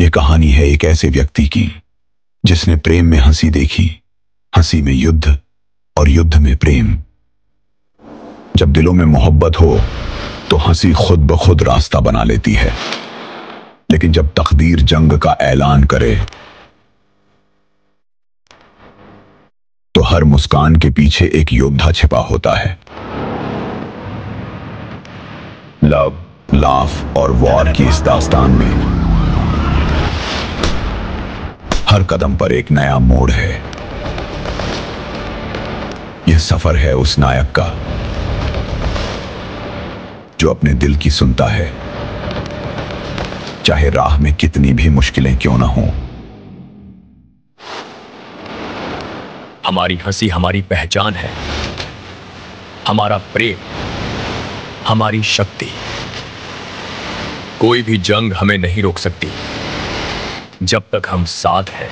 ये कहानी है एक ऐसे व्यक्ति की जिसने प्रेम में हंसी देखी, हंसी में युद्ध और युद्ध में प्रेम। जब दिलों में मोहब्बत हो तो हंसी खुद ब खुद रास्ता बना लेती है, लेकिन जब तकदीर जंग का ऐलान करे तो हर मुस्कान के पीछे एक योद्धा छिपा होता है। लव, लाफ और वॉर की इस दास्तान में हर कदम पर एक नया मोड़ है। यह सफर है उस नायक का जो अपने दिल की सुनता है, चाहे राह में कितनी भी मुश्किलें क्यों ना हों। हमारी हंसी हमारी पहचान है, हमारा प्रेम हमारी शक्ति। कोई भी जंग हमें नहीं रोक सकती जब तक हम साथ हैं।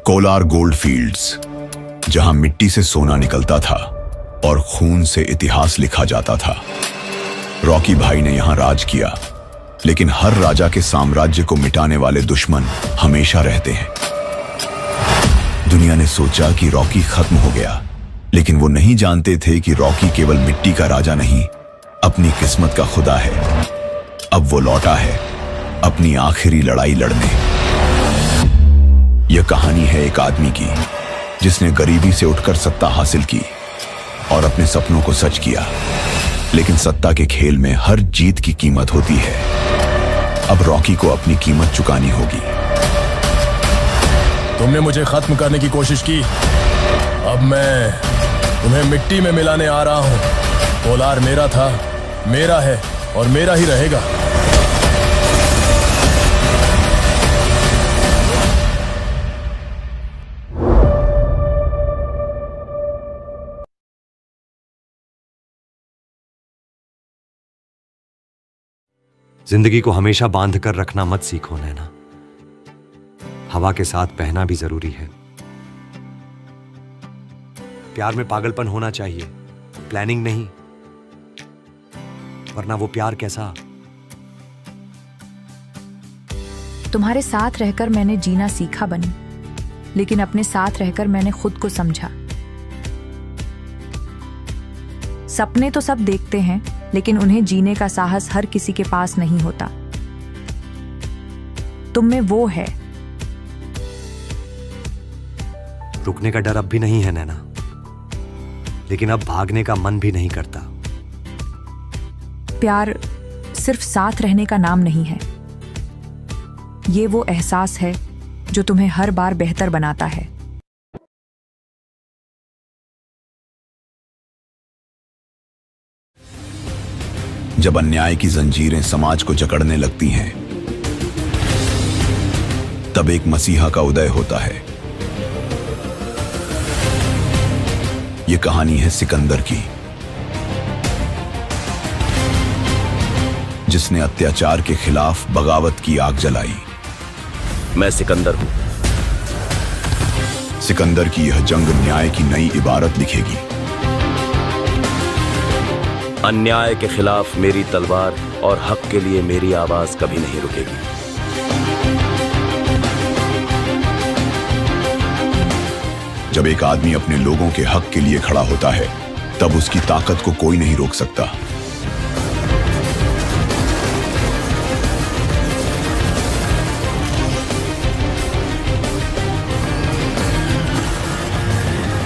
कोलार गोल्ड फील्ड्स, जहां मिट्टी से सोना निकलता था और खून से इतिहास लिखा जाता था। रॉकी भाई ने यहां राज किया, लेकिन हर राजा के साम्राज्य को मिटाने वाले दुश्मन हमेशा रहते हैं। दुनिया ने सोचा कि रॉकी खत्म हो गया, लेकिन वो नहीं जानते थे कि रॉकी केवल मिट्टी का राजा नहीं, अपनी किस्मत का खुदा है। अब वो लौटा है अपनी आखिरी लड़ाई लड़ने। यह कहानी है एक आदमी की जिसने गरीबी से उठकर सत्ता हासिल की और अपने सपनों को सच किया, लेकिन सत्ता के खेल में हर जीत की कीमत होती है। अब रॉकी को अपनी कीमत चुकानी होगी। तुमने मुझे खत्म करने की कोशिश की, अब मैं तुम्हें मिट्टी में मिलाने आ रहा हूं। कोलार मेरा था, मेरा है और मेरा ही रहेगा। जिंदगी को हमेशा बांध कर रखना मत सीखो नैना, हवा के साथ बहना भी जरूरी है। प्यार में पागलपन होना चाहिए, प्लानिंग नहीं, वरना वो प्यार कैसा। तुम्हारे साथ रहकर मैंने जीना सीखा बनी, लेकिन अपने साथ रहकर मैंने खुद को समझा। सपने तो सब देखते हैं, लेकिन उन्हें जीने का साहस हर किसी के पास नहीं होता। तुम में वो है। रुकने का डर अब भी नहीं है नैना, लेकिन अब भागने का मन भी नहीं करता। प्यार सिर्फ साथ रहने का नाम नहीं है, ये वो एहसास है जो तुम्हें हर बार बेहतर बनाता है। जब अन्याय की जंजीरें समाज को जकड़ने लगती हैं, तब एक मसीहा का उदय होता है। यह कहानी है सिकंदर की, जिसने अत्याचार के खिलाफ बगावत की आग जलाई। मैं सिकंदर हूं। सिकंदर की यह जंग न्याय की नई इबारत लिखेगी। अन्याय के खिलाफ मेरी तलवार और हक के लिए मेरी आवाज कभी नहीं रुकेगी। जब एक आदमी अपने लोगों के हक के लिए खड़ा होता है, तब उसकी ताकत को कोई नहीं रोक सकता।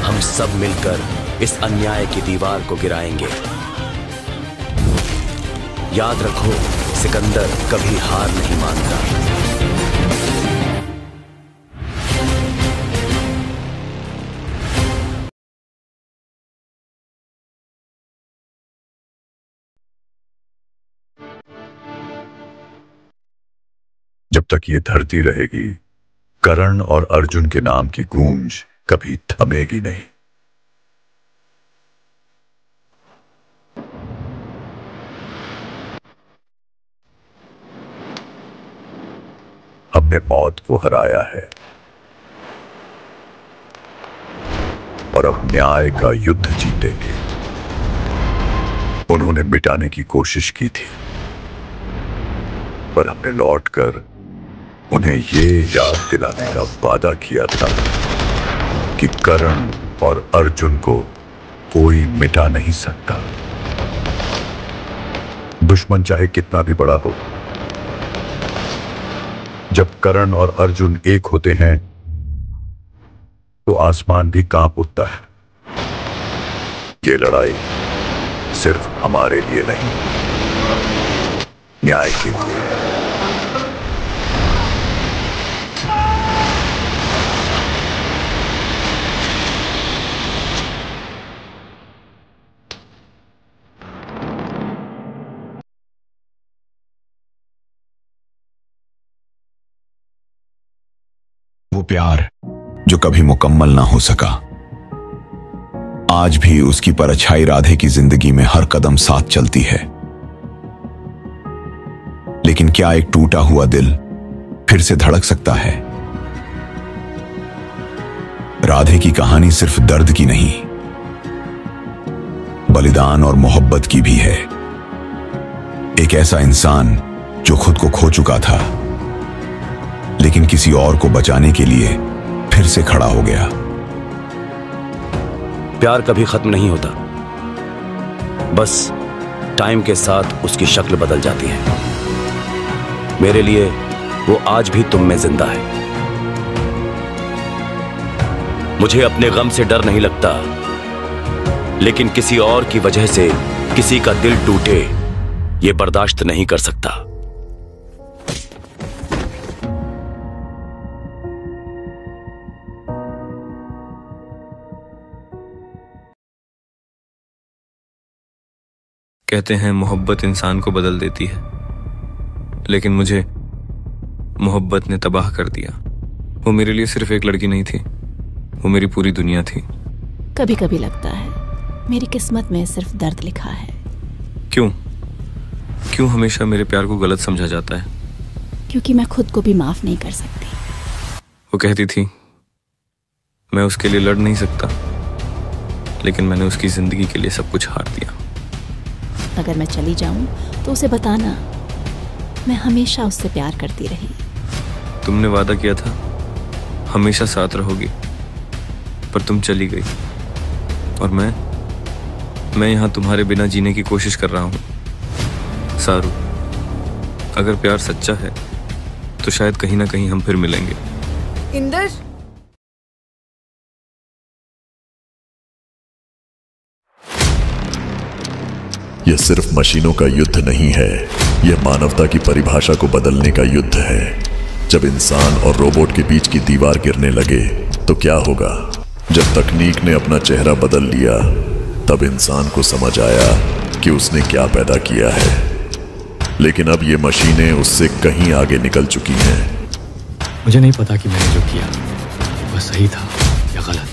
हम सब मिलकर इस अन्याय की दीवार को गिराएंगे। याद रखो, सिकंदर कभी हार नहीं मानता। जब तक ये धरती रहेगी, कर्ण और अर्जुन के नाम की गूंज कभी थमेगी नहीं। हमने मौत को हराया है और अब न्याय का युद्ध जीतेंगे। उन्होंने मिटाने की कोशिश की थी, पर हमने लौटकर उन्हें ये याद दिलाने का वादा किया था कि करण और अर्जुन को कोई मिटा नहीं सकता। दुश्मन चाहे कितना भी बड़ा हो, जब करण और अर्जुन एक होते हैं तो आसमान भी कांप उठता है। ये लड़ाई सिर्फ हमारे लिए नहीं, न्याय के लिए है। वो प्यार जो कभी मुकम्मल ना हो सका, आज भी उसकी परछाई राधे की जिंदगी में हर कदम साथ चलती है। लेकिन क्या एक टूटा हुआ दिल फिर से धड़क सकता है? राधे की कहानी सिर्फ दर्द की नहीं, बलिदान और मोहब्बत की भी है। एक ऐसा इंसान जो खुद को खो चुका था, लेकिन किसी और को बचाने के लिए फिर से खड़ा हो गया। प्यार कभी खत्म नहीं होता, बस टाइम के साथ उसकी शक्ल बदल जाती है। मेरे लिए वो आज भी तुम में जिंदा है। मुझे अपने गम से डर नहीं लगता, लेकिन किसी और की वजह से किसी का दिल टूटे, ये बर्दाश्त नहीं कर सकता। कहते हैं मोहब्बत इंसान को बदल देती है, लेकिन मुझे मोहब्बत ने तबाह कर दिया। वो मेरे लिए सिर्फ एक लड़की नहीं थी, वो मेरी पूरी दुनिया थी। कभी कभी लगता है मेरी किस्मत में सिर्फ दर्द लिखा है। क्यों हमेशा मेरे प्यार को गलत समझा जाता है? क्योंकि मैं खुद को भी माफ नहीं कर सकती। वो कहती थी मैं उसके लिए लड़ नहीं सकता, लेकिन मैंने उसकी जिंदगी के लिए सब कुछ हार दिया। अगर मैं चली जाऊं तो उसे बताना मैं हमेशा उससे प्यार करती रही। तुमने वादा किया था हमेशा साथ रहोगी, पर तुम चली गई और मैं यहां तुम्हारे बिना जीने की कोशिश कर रहा हूं। सारू, अगर प्यार सच्चा है तो शायद कहीं ना कहीं हम फिर मिलेंगे। इंदर, यह सिर्फ मशीनों का युद्ध नहीं है, यह मानवता की परिभाषा को बदलने का युद्ध है। जब इंसान और रोबोट के बीच की दीवार गिरने लगे तो क्या होगा? जब तकनीक ने अपना चेहरा बदल लिया, तब इंसान को समझ आया कि उसने क्या पैदा किया है। लेकिन अब ये मशीनें उससे कहीं आगे निकल चुकी हैं। मुझे नहीं पता कि मैंने जो किया वह सही था या गलत,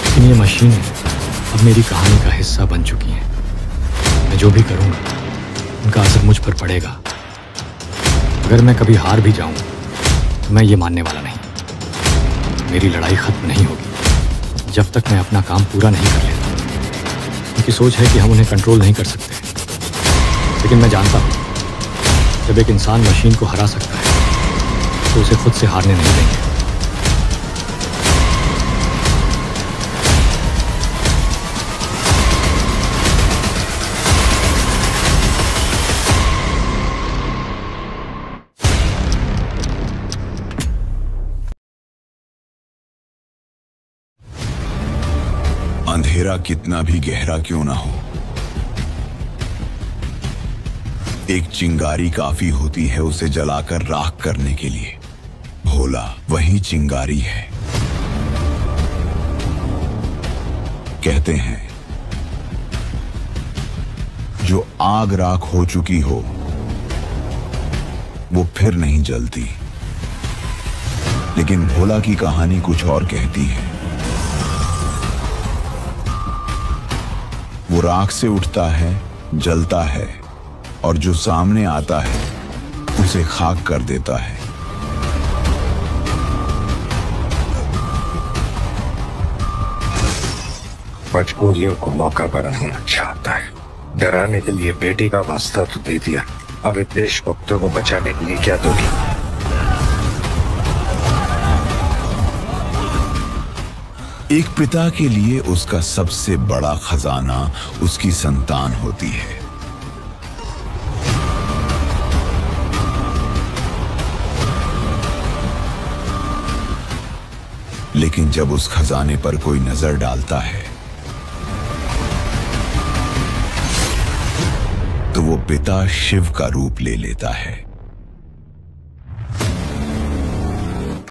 लेकिन ये मशीनें अब मेरी कहानी का हिस्सा बन चुकी हैं। मैं जो भी करूंगा उनका असर मुझ पर पड़ेगा। अगर मैं कभी हार भी जाऊं तो मैं ये मानने वाला नहीं। मेरी लड़ाई खत्म नहीं होगी जब तक मैं अपना काम पूरा नहीं कर लेता। उनकी सोच है कि हम उन्हें कंट्रोल नहीं कर सकते, लेकिन मैं जानता हूं जब एक इंसान मशीन को हरा सकता है तो उसे खुद से हारने नहीं देंगे। अंधेरा कितना भी गहरा क्यों ना हो, एक चिंगारी काफी होती है उसे जलाकर राख करने के लिए। भोला वही चिंगारी है। कहते हैं जो आग राख हो चुकी हो वो फिर नहीं जलती, लेकिन भोला की कहानी कुछ और कहती है। वो राख से उठता है, जलता है और जो सामने आता है उसे खाक कर देता है। मजबूरियों को मौका बनाना चाहता है। डराने के लिए बेटी का वास्ता तो दे दिया, अब देशभक्तों को बचाने के लिए क्या दोगी? एक पिता के लिए उसका सबसे बड़ा खजाना उसकी संतान होती है। लेकिन जब उस खजाने पर कोई नजर डालता है तो वो पिता शिव का रूप ले लेता है।